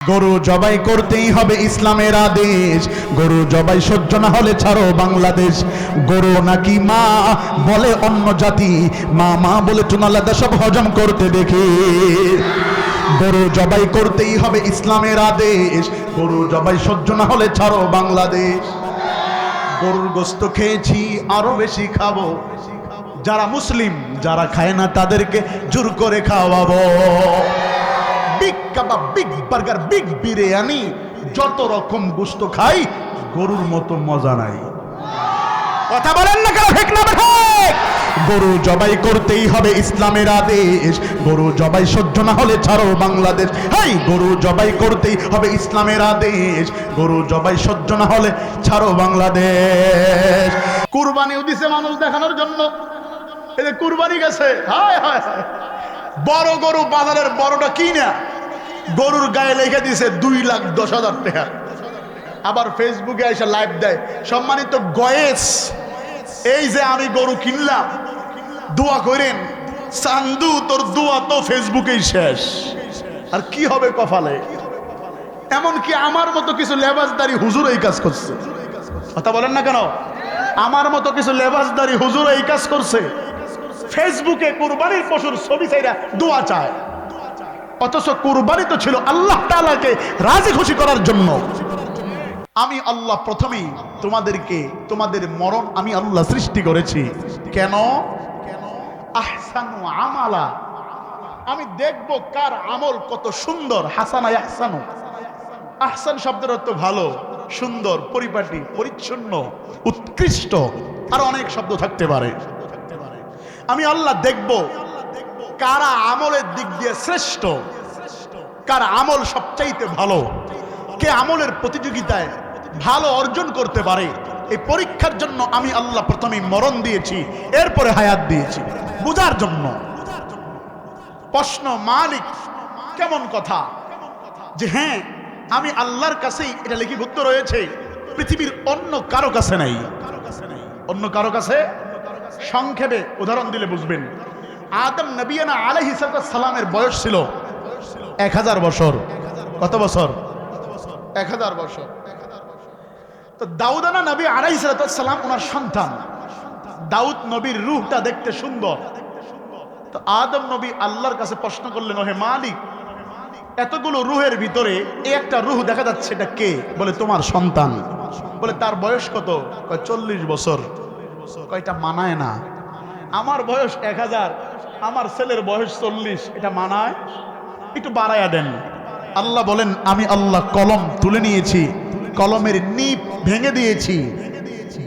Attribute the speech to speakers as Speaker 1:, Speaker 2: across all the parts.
Speaker 1: গরু জবাই করতেই হবে ইসলামের আদেশ। গরু জবাই সহ্য না হলে ছাড়ো বাংলাদেশ। গরু নাকি মা বলে অন্য জাতি, মা মা বলে চুনালাদা সব হজম করতে দেখি। গরু জবাই করতেই হবে ইসলামের আদেশ। গরু জবাই সহ্য না হলে ছাড়ো বাংলাদেশ। গরুর গোস্ত খেয়েছি আরো বেশি খাবো, যারা মুসলিম যারা খায় না তাদেরকে জোর করে খাওয়াবো। বিগ কাবাব, বিগ বার্গার, বিগ বিরিয়ানি, যত রকম গোস্ত খাই গরুর মতো মজা নাই। কথা বলেন না কেন? ঠিক না ঠিক? গরু জবাই করতেই হবে ইসলামের আদেশ। গরু জবাই সহ্য না হলে ছাড়ো বাংলাদেশ। হাই, গরু জবাই করতেই হবে ইসলামের আদেশ। গরু জবাই সহ্য না হলে ছাড়ো বাংলাদেশ। কুরবানিও দিছে মানুষ দেখানোর জন্য। এই যে কুরবানি গেছে, হায় হায় হায়, বড় গরু বাজারের বড়টা কিনা গরুর গায়ে লিখে দিছে 2,10,000 টাকা। আবার ফেসবুকে এসে লাইভ দেয়, সম্মানিত গয়েস, এই যে আমি গরু কিনলাম, দোয়া করেন। চান্দু তোর দোয়া তো ফেসবুকেই শেষ, আর কি হবে কপালে। এমনকি আমার মতো কিছু লেবাসদারি হুজুর এই কাজ করছে। কথা বলেন না কেন? আমার মতো কিছু লেবাসদারি হুজুর এই কাজ করছে। ফেসবুকে কুরবানির পশুর ছবি চাইরা দোয়া চায়, অথচ কুরবানি তো ছিল আল্লাহ তাআলাকে রাজি খুশি করার জন্য। আমি আল্লাহ প্রথমেই তোমাদেরকে, তোমাদের মরণ আমি আল্লাহ সৃষ্টি করেছি কেন? আহসানু আমালা, আমি দেখব কার আমল কত সুন্দর। হাসানা আহসানু, আহসান শব্দের অর্থ ভালো, সুন্দর, পরিপাটি, পরিচ্ছন্ন, উৎকৃষ্ট, আর অনেক শব্দ থাকতে পারে। আমি আল্লাহ দেখব কারা আমলের দিক দিয়ে শ্রেষ্ঠ, কার আমল সবচাইতে ভালো, কে আমলের প্রতিযোগিতায় ভালো অর্জন করতে পারে। এই পরীক্ষার জন্য আমি আল্লাহ প্রথমে মরণ দিয়েছি, এরপরে হায়াত দিয়েছি, বুঝার জন্য। প্রশ্ন, মালিক কেমন কথা যে হ্যাঁ আমি আল্লাহর কাছেই এটা লিখিভুক্ত রয়েছে, পৃথিবীর অন্য কারো কাছে নাই। অন্য কারো কাছে, সংক্ষেপে উদাহরণ দিলে বুঝবেন। আদম নবিয়ানা আলাইহিস সালামের বয়স ছিল 1000 বছর। কত বছর? 1000 বছর। তো দাউদানা নবী আলাইহিস সালাম ওনার সন্তান। দাউদ নবীর রূহটা দেখতে সুন্দর। তো আদম নবী আল্লাহর কাছে প্রশ্ন করলেন, ওহে মালিক, এতগুলো রূহের ভিতরে এই একটা রূহ দেখা যাচ্ছে, এটা কে? বলে তোমার সন্তান। বলে তার বয়স কত? 40 বছর। কয়টা মানায় না, আমার বয়স 1000, আমার ছেলের বয়স 40, এটা মানায়? একটু বাড়ায়া দেন। আল্লাহ বলেন, আমি আল্লাহ কলম তুলে নিয়েছি, কলমের নিপ ভেঙে দিয়েছি,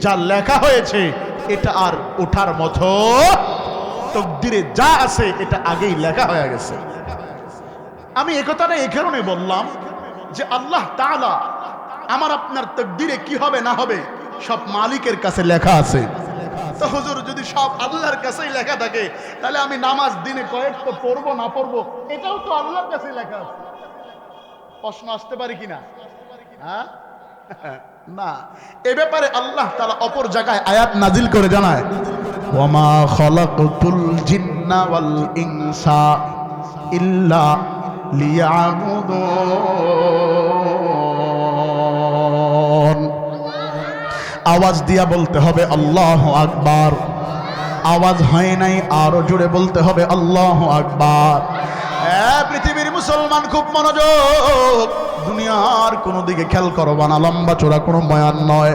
Speaker 1: যা লেখা হয়েছে এটা আর ওঠার মতো, তকদিরে যা আছে এটা আগেই লেখা হয়ে গেছে। আমি একথাটা এই কারণে বললাম যে আল্লাহ তাআলা আমার আপনার তকদিরে কি হবে না হবে সব মালিকের কাছে লেখা আছে। তো হুজুর, যদি সব আল্লাহর কাছেই লেখা থাকে, তাহলে আমি নামাজ দিনে কয়েক তো পড়বো না পড়বো এটাও তো আল্লাহর কাছেই লেখা আছে। প্রশ্ন আসতে পারে কিনা? হ্যাঁ না, এ ব্যাপারে আল্লাহ তাআলা অপর জায়গায় আয়াত নাজিল করে জানায়, ওয়ামা খালাকতুল জিন্না ওয়াল ইনসা ইল্লা লিয়াবুদুন। আওয়াজ দিয়া বলতে হবে আল্লাহু আকবার। আওয়াজ হয় নাই, আরো জোরে বলতে হবে আল্লাহু আকবার। পৃথিবীর মুসলমান খুব মনোযোগ, দুনিয়ার কোনো দিকে খেয়াল করবা না, লম্বা চোরা কোনো বয়ান নয়।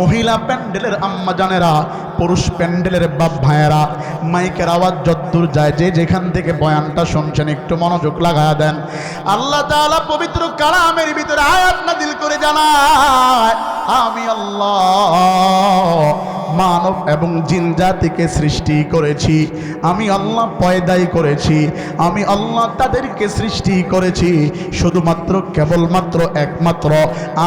Speaker 1: মহিলা প্যান্ডেলের আম্মা জানেরা, পুরুষ প্যান্ডেলের বাপ ভাইয়েরা, মাইকের আওয়াজ যদ্দূর যায়, যে যেখান থেকে বয়ানটা শুনছেন একটু মনোযোগ লাগায়া দেন। আল্লাহ তাআলা পবিত্র কালামের ভিতরে আয়াত নাযিল করে জানায়, আমি আল্লাহ মানব এবং জিন জাতিকে সৃষ্টি করেছি, আমি আল্লাহ পয়দাই করেছি, আমি আল্লাহ তাদেরকে সৃষ্টি করেছি শুধুমাত্র কেবলমাত্র একমাত্র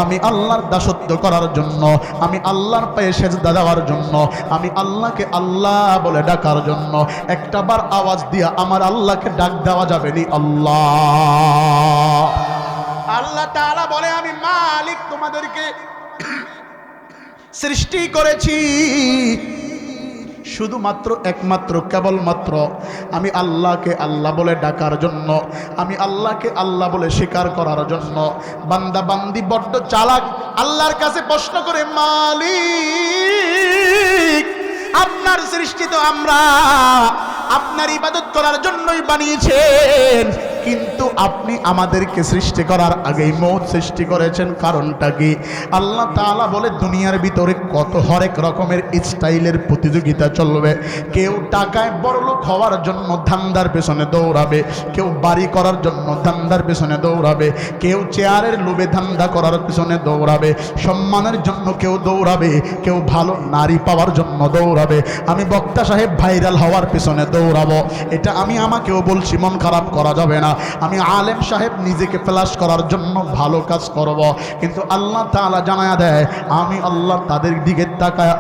Speaker 1: আমি আল্লাহর দাসত্ব করার জন্য, আমি আল্লাহর পায়ে সেজদা দেওয়ার জন্য, আমি আল্লাহকে আল্লাহ বলে ডাকার জন্য। একটাবার আওয়াজ দিয়া আমার আল্লাহকে ডাক দেওয়া যাবে নি? আল্লাহ। আল্লাহ তাআলা বলে, আমি মালিক তোমাদেরকে সৃষ্টি করেছি, শুধুমাত্র একমাত্র কেবলমাত্র আমি আল্লাহকে আল্লাহ বলে ডাকার জন্য, আমি আল্লাহকে আল্লাহ বলে স্বীকার করার জন্য। বান্দা বান্দি বড্ড চালাক, আল্লাহর কাছে প্রশ্ন করে, মালিক আপনার সৃষ্টি তো আমরা আপনার ইবাদত করার জন্যই বানিয়েছেন, কিন্তু আপনি আমাদেরকে সৃষ্টি করার আগেই মওত সৃষ্টি করেছেন, কারণটা কি? আল্লাহ তাআলা বলে, দুনিয়ার ভিতরে কত হরেক রকমের স্টাইলের প্রতিযোগিতা চলবে। কেউ টাকায় বড়লোক হওয়ার জন্য ধান্দার পেছনে দৌড়াবে, কেউ বাড়ি করার জন্য ধান্দার পেছনে দৌড়াবে, কেউ চেয়ারের লোভে ধান্দা করার পেছনে দৌড়াবে, সম্মানের জন্য কেউ দৌড়াবে, কেউ ভালো নারী পাওয়ার জন্য দৌড়াবে। আমি বক্তা সাহেব ভাইরাল হওয়ার পেছনে দৌড়াবো, এটা আমি আমাকেও বলছি, মন খারাপ করা যাবে না। আমি আলেম সাহেব নিজেকে ফ্ল্যাশ করার জন্য ভালো কাজ করব, কিন্তু আল্লাহ তাআলা জানায়া দেয়, আমি আল্লাহ তাদের দিকে তাকায়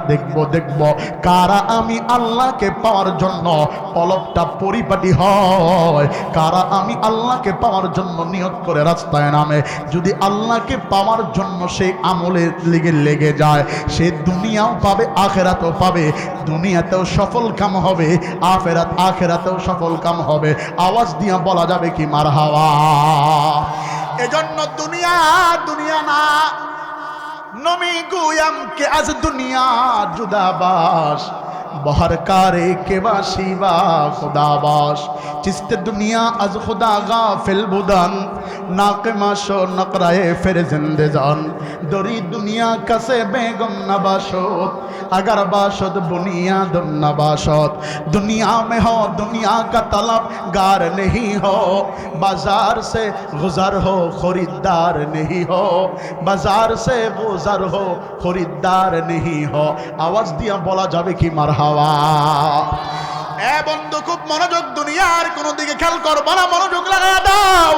Speaker 1: দেখব কারা আমি আল্লাহকে পাওয়ার জন্য পলকটা পরিপাটি হয়, কারা আমি আল্লাহকে পাওয়ার জন্য নিয়ত করে রাস্তায় নামে। যদি আল্লাহকে পাওয়ার জন্য সেই আমলের লেগে যায়, সে দুনিয়াও পাবে আখেরাতও পাবে, দুনিয়াতেও সফল কাম হবে, আখেরাতেও সফল কাম হবে। আওয়াজ দিয়া বলা যাবে কি মারহাবা? এজন্য দুনিয়া দুনিয়া না, নমি গুয়াম কে আজ দুনিয়া জুদাবাস, বহর কারে के बाशिवा खुदाबाश, चिस्ते दुनिया अज खुदा गाफिल बुदन, नाक माशो नकराए फिर जिंदे जान, दरी दुनिया कसे बेगम नबाशोत, अगर बाशद बुनियाद नबाशोत। दुनिया में हो दुनिया का तलब गार नहीं हो, बाजार से गुजर हो खरीदार नहीं हो, बाजार से गुजर हो खरीदार नहीं हो। आवाज दिया बोला जावे कि मारहावा। এ বন্ধু, খুব মনোযোগ, দুনিয়ার কোন দিকে খেয়াল করবো না, মনোযোগ লাগা দাও।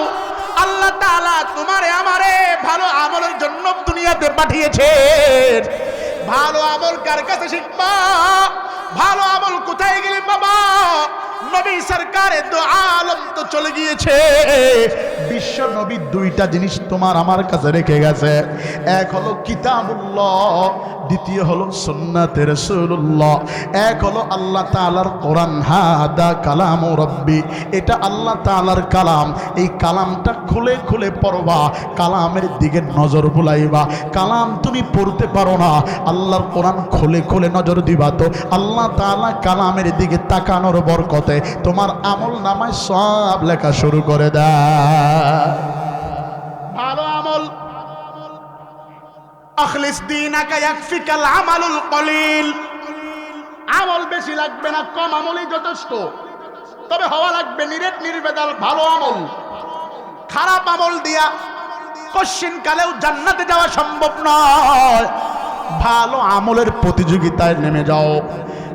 Speaker 1: আল্লাহ তাআলা তোমারে আমারে ভালো আমলের জন্য দুনিয়াতে পাঠিয়েছেন। ভালো আমল কার কাছে শিখবা? ভালো আমল কোথায় গেলে বাবা? নবী সরকারে দু আলম তো চলে গিয়েছে, বিশ্ব নবী দুইটা জিনিস তোমার আমার কাছে রেখে গেছে। এক হলো কিতাবুল্লাহ, দ্বিতীয় হলো সুন্নাতে রাসূলুল্লাহ। এক হলো আল্লাহ তাআলার কোরআন, হাদা কালামু রাব্বি, এটা আল্লাহ তাআলার কালাম। এই কালামটা খুলে খুলে পড়বা, কালামের দিকে নজর বুলাইবা। কালাম তুমি পড়তে পারো না, আল্লাহর কোরআন খুলে খুলে নজর দিবা, তো আল্লাহ তাআলা কালামের দিকে তাকানোর বরকতে তোমার আমল নামায় সব লেখা শুরু করে দেয়। ভালো আমল, আখলিস দীনাকা ইয়াকফিকাল আমালুল কলিল, আমল বেশি লাগবে না, কম আমলই যথেষ্ট, তবে হওয়া লাগবে নিরেট নির্বেদাল ভালো আমল। খারাপ আমল দিয়া কশিন কালেও জান্নাতে যাওয়া সম্ভব নয়। ভালো আমলের প্রতিযোগিতায় নেমে যাও।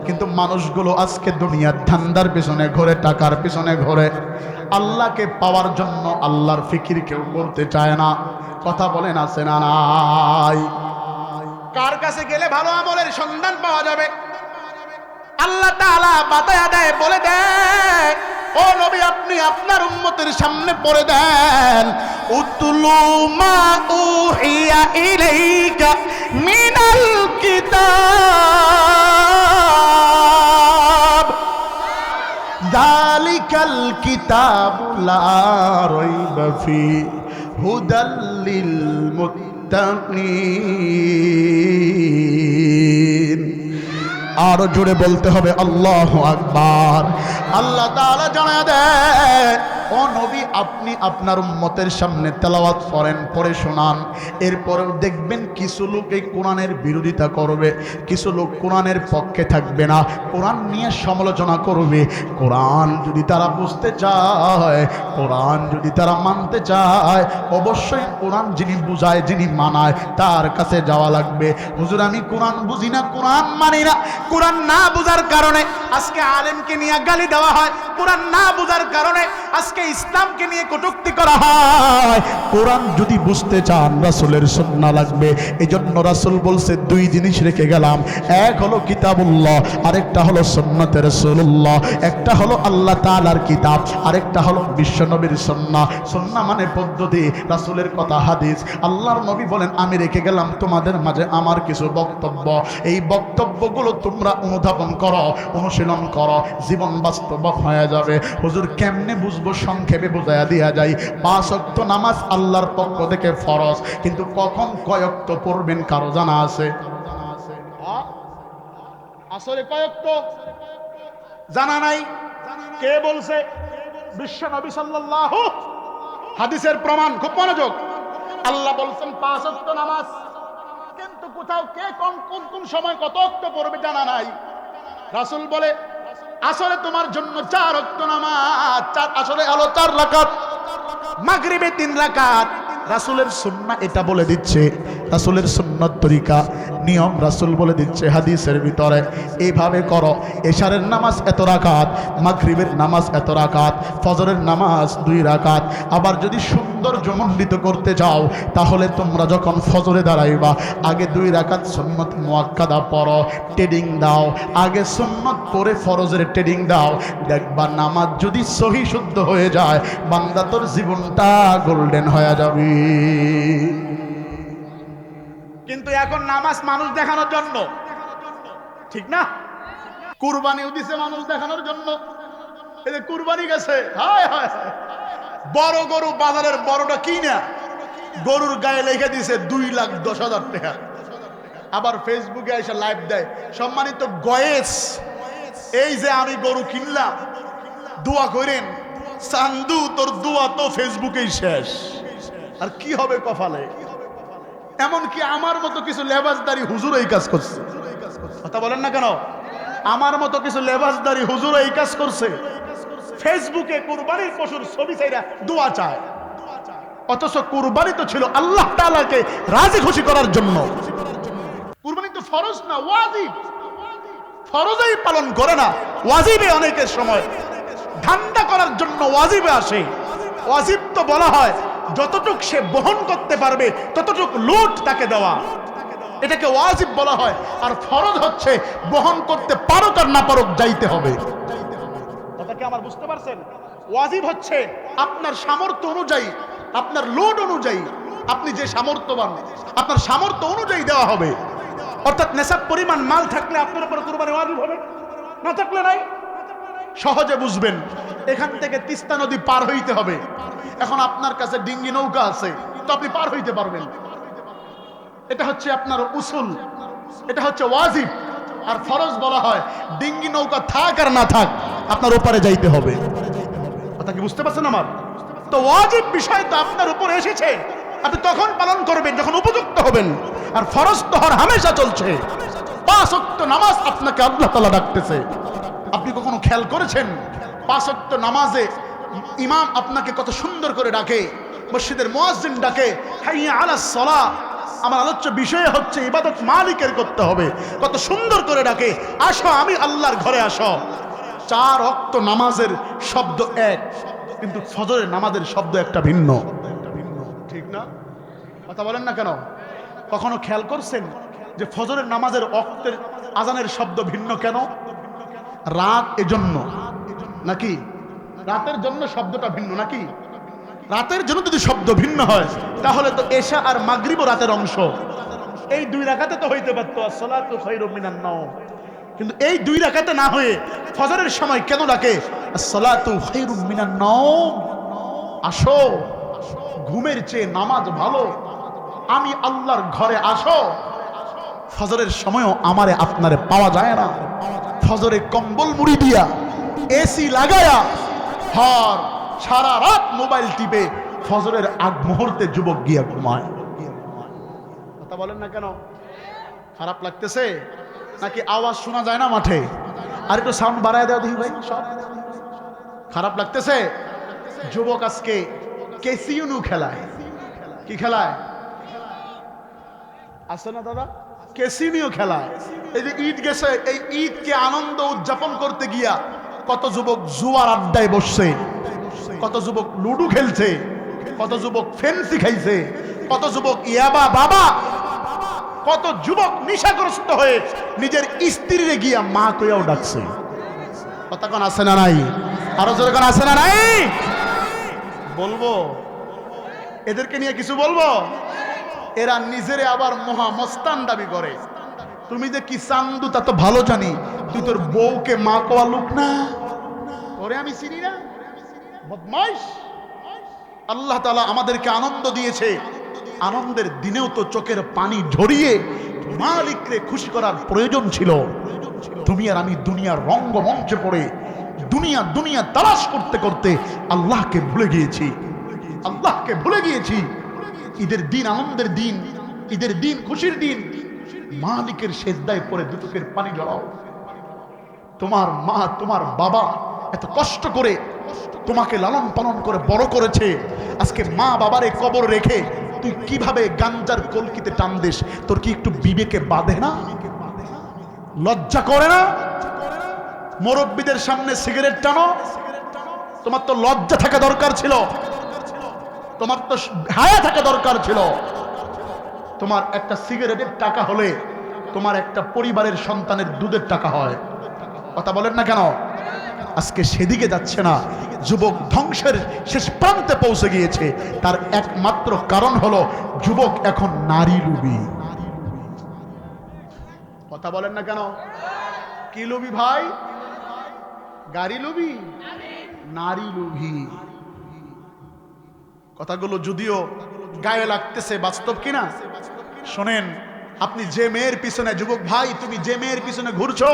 Speaker 1: কিন্তু মানুষগুলো আজকে দুনিয়ার ধান্দার পিছনে ঘোরে, টাকার পিছনে ঘোরে, আল্লাহকে পাওয়ার জন্য আল্লাহর ফিকির কেউ করতে চায় না। কথা বলেন আছে না নাই? কার কাছে গেলে ভালো আমলের সন্ধান পাওয়া যাবে? আল্লাহ তাআলা বাতায়া দেয়, বলে দেয়, ও নবী আপনি আপনার উম্মতের সামনে পড়ে দেন, উতলু মা উহিয়া ইলাইকা মিনাল কিতাব, যালিকাল কিতাবু লা রাইবা ফি হুদাল লিল মুত্তাকিন। আরো জোরে বলতে হবে আল্লাহু আকবার। আল্লাহ তাআলা জানায় দেয়, ও নবী আপনি আপনার উম্মতের সামনে তেলাওয়াত করেন, পড়ে শোনান। এরপরেও দেখবেন কিছু লোক এই কোরআনের বিরোধিতা করবে, কিছু লোক কোরআনের পক্ষে থাকবে না, কোরআন নিয়ে সমালোচনা করবে। কোরআন যদি তারা বুঝতে চায়, কোরআন যদি তারা মানতে চায়, অবশ্যই কোরআন যিনি বুঝায়, যিনি মানায়, তার কাছে যাওয়া লাগবে। হুজুর আমি কোরআন বুঝি না, কোরআন মানি না। কোরআন না বুঝার কারণে আজকে আলেমকে নিয়ে গালি দেওয়া হয়, কোরআন না বুঝার কারণে আজকে কোরআনকে ইসলামকে নিয়ে কটূক্তি করা হয়। কোরআন যদি বুঝতে চান রাসূলের সুন্নাহ লাগবে। এজন্য রাসূল বলছে দুই জিনিস রেখে গেলাম, এক হলো কিতাবুল্লাহ, আরেকটা হলো সুন্নাতে রাসূলুল্লাহ। একটা হলো আল্লাহ তাআলার কিতাব, আরেকটা হলো বিশ্বনবীর সুন্নাহ। সুন্নাহ মানে পদ্ধতি, রাসূলের কথা হাদিস। আল্লাহর নবী বলেন আমি রেখে গেলাম তোমাদের মাঝে আমার কিছু বক্তব্য, এই বক্তব্যগুলো তোমরা অনুধাবন করো, অনুশীলন করো, জীবন বাস্তব হয়ে যাবে। হুজুর কেমনে বুঝবো? সংক্ষেপে বোঝায়া দেয়া যায়। 5 ওয়াক্ত নামাজ আল্লাহর পক্ষ থেকে ফরজ, কিন্তু কখন কয় ওয়াক্ত পড়বেন কারো জানা আছে? আসরে কয় ওয়াক্ত জানা নাই? কে বলছে? বিশ্ব নবী সাল্লাল্লাহু, হাদিসের প্রমাণ, খুব মনোযোগ। আল্লাহ বলছেন 5 ওয়াক্ত নামাজ, কিন্তু কোথাও কে কোন কোন সময় কত ওয়াক্ত পড়বে জানা নাই। রাসূল বলে আসরে তোমার জন্য 4 ওয়াক্ত নামাজ, আসরে হলো 4 রাকাত, মাগরিবে 3 রাকাত। রাসূলের সুন্নাহ এটা বলে দিচ্ছে, রাসূলের সুন্নাত তরিকা নিয়ম রাসূল বলে দিচ্ছে হাদিসের ভিতরে, এইভাবে করো। এশারের নামাজ এত রাকাত, মাগরিবের নামাজ এত রাকাত, ফজরের নামাজ 2 রাকাত। আবার যদি সৌন্দর্যমণ্ডিত করতে চাও তাহলে তোমরা যখন ফজরে দাঁড়াইবা আগে 2 রাকাত সুন্নাত মুআক্কাদা পড়ো, ট্রেডিং দাও। আগে সুন্নাত পড়ে ফরজের ট্রেডিং দাও, দেখবা নামাজ যদি সহি শুদ্ধ হয়ে যায় বান্দা তোর জীবনটা গোল্ডেন হয়ে যাবে। কিন্তু এখন নামাজ মানুষ দেখানোর জন্য, ঠিক না? কুরবানিও দিছে মানুষ দেখানোর জন্য। এই যে কুরবানি গেছে, হায় হায়, বড় গরু বাজারের বড়টা কিনা গরুর গায়ে লিখে দিছে 2,10,000 টাকা। আবার ফেসবুকে এসে লাইভ দেয়, সম্মানিত গয়েস, এই যে আমি গরু কিনলাম, দোয়া করেন। চান্দু তোর দোয়া তো ফেসবুকেই শেষ, আর কি হবে কপালে? এমনকি আমার মতো কিছু লেবাসদারি হুজুর এই কাজ করছে। কথা বলেন না কেন? আমার মতো কিছু লেবাসদারি হুজুর এই কাজ করছে, ফেসবুকে কুরবানির পশুর ছবি চাইরা দোয়া চায়। অথচ কুরবানি তো ছিল আল্লাহ তাআলাকে রাজি খুশি করার জন্য। কুরবানি তো ফরজ না, ওয়াজিব। ফরজই পালন করে না, ওয়াজিবে অনেকের সময় ধান্দা করার জন্য ওয়াজিবে আসে। ওয়াজিব তো বলা হয় যতটুক সে বহন করতে পারবে ততটুক লুট তাকে দেওয়া, এটাকে ওয়াজিব বলা হয়। আর ফরজ হচ্ছে বহন করতে পারুক আর না পারুক যাইতে হবে। কথা কি আমার বুঝতে পারছেন? ওয়াজিব হচ্ছে আপনার সামর্থ্য অনুযায়ী, আপনার লোড অনুযায়ী, আপনি যে সামর্থ্যবান আপনার সামর্থ্য অনুযায়ী দেওয়া হবে। অর্থাৎ নেশাব পরিমাণ মাল থাকলে আপনার উপর কুরবানি ওয়াজিব হবে, না থাকলে নাই। সহজে বুঝবেন, এখান থেকে তিস্তা নদী পার হইতে হবে। এখন আপনার কাছে ডিঙ্গি নৌকা আছে, তো আপনি পার হইতে পারবেন। এটা হচ্ছে আপনার উসুল, এটা হচ্ছে ওয়াজিব। আর ফরজ বলা হয় ডিঙ্গি নৌকা থাক আর না থাক আপনার ওপারে যাইতে হবে। কথা কি বুঝতে পারছেন আমার? তো ওয়াজিব বিষয় তো আপনার উপর এসেছে, আপনি তখন পালন করবেন যখন উপযুক্ত হবেন। আর ফরজ তো হর হামেশা চলছে। 5 ওয়াক্ত নামাজ আপনাকে আল্লাহ তাআলা ডাকতেছে। আপনি কখনো খেয়াল করেছেন 5 ওয়াক্ত নামাজে ইমাম আপনাকে কত সুন্দর করে ডাকে, মসজিদের মুয়াজ্জিন ডাকে হাইয়া আলাস সালাহ। আমার আলোচ্য বিষয় হচ্ছে ইবাদত মালিকের করতে হবে, কত সুন্দর করে ডাকে, আসো আমি আল্লাহর ঘরে আসো। 4 ওয়াক্ত নামাজের শব্দ এক, কিন্তু ফজরের নামাজের শব্দ একটা ভিন্ন, ঠিক না? কথা বলেন না কেন? কখনো খেয়াল করছেন যে ফজরের নামাজের ওয়াক্তের আজানের শব্দ ভিন্ন কেন? রাত এজন্য নাকি? রাতের জন্য শব্দটা ভিন্ন নাকি? রাতের জন্য যদি শব্দ ভিন্ন হয় তাহলে তো এশা আর মাগরিবও রাতের অংশ। এই 2 রাকাতে তো হইতে পারতো আসসালাতু খায়রুম মিনান নাওম, কিন্তু এই 2 রাকাতে না হয়ে ফজরের সময় কেন ডাকে আসসালাতু খায়রুম মিনান নাওম? আসো, ঘুমের চেয়ে নামাজ ভালো, আমি আল্লাহর ঘরে আসো। ফজরের সময়ও আমারে আপনারে পাওয়া যায় না। ফজরে কম্বল মুড়ি দিয়া এসি লাগায়া হর সারা রাত মোবাইল টিপে ফজরের আগ মুহূর্তে যুবক গিয়া ঘুমায়। কথা বলেন না কেন? খারাপ লাগতেছে নাকি আওয়াজ শোনা যায় না মাঠে? আর একটু সাউন্ড বাড়ায় দাও দেখি ভাই। সব খারাপ লাগতেছে। যুবক আজকে কেসিউনু খেলায়। কি খেলায়? আছে না দাদা? কেসিনিও খেলায়। এই যে ঈদ গেছে, এই ঈদকে আনন্দ উদযাপন করতে গিয়া কত যুবক জুয়ার আড্ডায় বসছে। কত যুবক লুডু খেলছে, কত যুবক ফেন্সি খাইছে, কত যুবক ইয়াবা বাবা, কত যুবক নেশাগ্রস্ত হয়ে নিজের স্ত্রীরে গিয়া মা কইয়াও ডাকছে। কথা কোন আছে না নাই? আরো জোরে কোন আছে না নাই? বলবো এদেরকে নিয়ে কিছু বলবো? এরা নিজেরে আবার মহামস্তান দাবি করে। তুমি যে কি চান্দু তা তো ভালো জানি, তুই তোর বউকে মা কোয়া লোক না? ওরে আমি চিনি না, বদমাইশ। আল্লাহ তাআলা আমাদেরকে আনন্দ দিয়েছে, আনন্দের দিনেও তো চোখের পানি ঝরিয়ে মালিককে খুশি করার প্রয়োজন ছিল। তুমি আর আমি দুনিয়ার রঙ্গমঞ্চে পড়ে দুনিয়া দুনিয়া তালাশ করতে করতে আল্লাহকে ভুলে গিয়েছি, আল্লাহকে ভুলে গিয়েছি। ঈদের দিন আনন্দের দিন, ঈদের দিন খুশির দিন, মালিকের সেজদায় পড়ে দুচোখের পানি জড়াও। তোমার মা তোমার বাবা এত কষ্ট করে তোমাকে লালন পালন করে বড় করেছে, আজকে মা বাবারে কবর রেখে তুই কিভাবে গাঞ্জার কলকিতে টান দিস? তোর কি একটু বিবেকে বাঁধে না? লজ্জা করে না? মুরব্বীদের সামনে সিগারেট টানো। তোমার তো লজ্জা থাকা দরকার ছিল, তোমার তো হায়া থাকা দরকার ছিল। তোমার একটা সিগারেটের টাকা হলে তোমার একটা পরিবারের সন্তানের দুধের টাকা হয়। কথা বলেন না কেন? আজকে সেদিকে যাচ্ছে না, যুবক ধ্বংসের শেষ প্রান্তে পৌঁছে গিয়েছে। তার একমাত্র কারণ হলো যুবক এখন নারী লোভী। কথা বলেন না কেন? কি লোভী ভাই? গাড়ি লোভী, নারী লোভী। কথাগুলো যদিও গায়ে লাগতেছে, বাস্তব কিনা শোনেন। আপনি যে মেয়ের পিছনে, যুবক ভাই তুমি যে মেয়ের পিছনে ঘুরছো,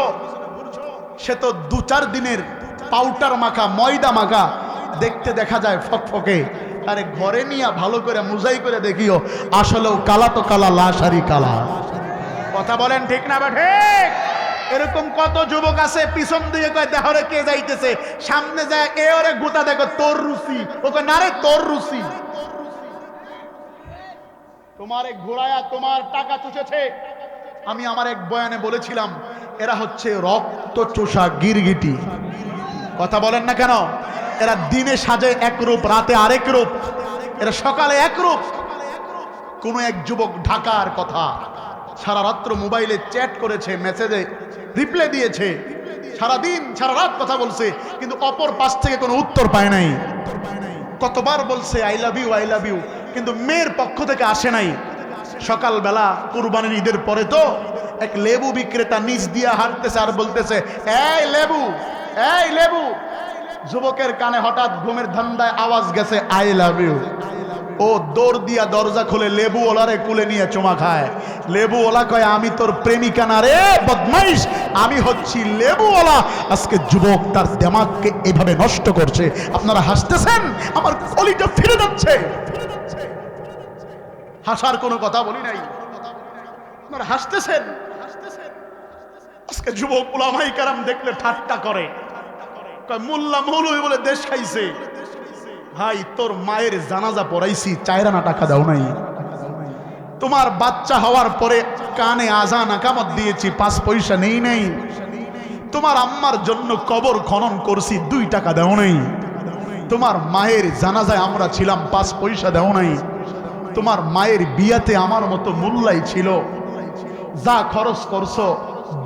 Speaker 1: সে তো 2-4 দিনের পাউডার মাখা ময়দা মাখা, দেখতে দেখা যায় ফকফকে। আরে ঘরে নিয়ে ভালো করে মুজাই করে দেখিও, আসলেও কালা তো কালা, লাশারি কালা। কথা বলেন ঠিক না বেঠে? এরকম কত যুবক আছে পিছন দিয়ে কয় দেহরে কে যাইতেছে, সামনে যায় এ ওরে গোটা দেখো তোর রুচি, ওকে না রে তোর রুচি। তোমারে ঘোরায়া তোমার টাকা চুষেছে। আমি আমার এক বয়ানে বলেছিলাম এরা হচ্ছে রক্ত চোষা গিরগিটি। কথা বলেন না কেন? এরা দিনে সাজে এক রূপ, রাতে আরেক রূপ। এরা সকালে এক রূপ। কোন এক যুবক ঢাকার কথা, সারা রাত্র মোবাইলে চ্যাট করেছে, মেসেজে রিপ্লাই দিয়েছে, সারা দিন সারা রাত কথা বলছে, কিন্তু অপর পাশ থেকে কোনো উত্তর পায় নাই। কতবার বলছে I love you, I love you, কিন্তু মেয়ের পক্ষ থেকে আসে নাই। সকালবেলা কুরবানির ঈদের পরে তো এক লেবু বিক্রেতা নিচ দিয়া হাঁটতেছে আর বলতেছে এই লেবু, এই লেবু। যুবকের কানে হঠাৎ ঘুমের ধান্দায় আওয়াজ গেছে আই লাভ ইউ। ও দৌড় দিয়া দরজা খুলে লেবু ওলারে কুলে নিয়ে চুমা খায়। লেবু ওলা কয় আমি তোর প্রেমিকা না রে বদমাইশ, আমি হচ্ছি লেবু ওলা। আজকে যুবক তার দিমাগকে এভাবে নষ্ট করছে। আপনারা হাসতেছেন, আমার কলিজা ফিরে যাচ্ছে। হাসার কোনো কথা বলি নাই, আপনারা হাসতেছেন। আজকে যুবক উলামায়ে কেরাম দেখলে ঠাট্টা করে, কয় মোল্লা মৌলভী বলে দেশ খাইছে। ভাই তোর মায়ের জানাজা পড়াইছি, 4 আনা টাকা দাও নাই। তোমার বাচ্চা হওয়ার পরে কানে আজান আকামত দিয়েছি, 5 পয়সা নেই নাই। তোমার আম্মার জন্য কবর খনন করছি, 2 টাকা দাও নাই। তোমার মায়ের জানাজায় আমরা ছিলাম, 5 পয়সা দাও নাই। তোমার মায়ের বিয়াতে আমার মতো মোল্লাই ছিল, যা খরচ করছো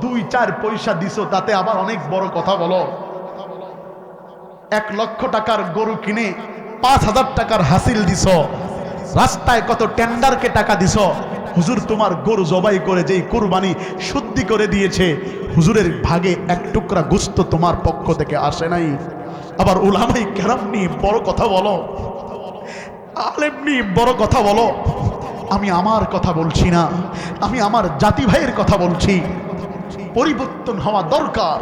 Speaker 1: 2-4 পয়সা দিছো, তাতে আবার অনেক বড় কথা বলো। 1 লক্ষ টাকার গরু কিনে 5,000 টাকার হাসিল দিছ, রাস্তায় কত টেন্ডারকে টাকা দিছ। হুজুর তোমার গরু জবাই করে যেই কুরবানি শুদ্ধি করে দিয়েছে, হুজুরের ভাগে 1 টুকরা গোশত তোমার পক্ষ থেকে আসে নাই। আবার উলামায়ে কেরাম নিয়ে বড় কথা বলো, আলেম নিয়ে বড় কথা বলো। আমি আমার কথা বলছি না, আমি আমার জাতি ভাইয়ের কথা বলছি। পরিবর্তন হওয়া দরকার।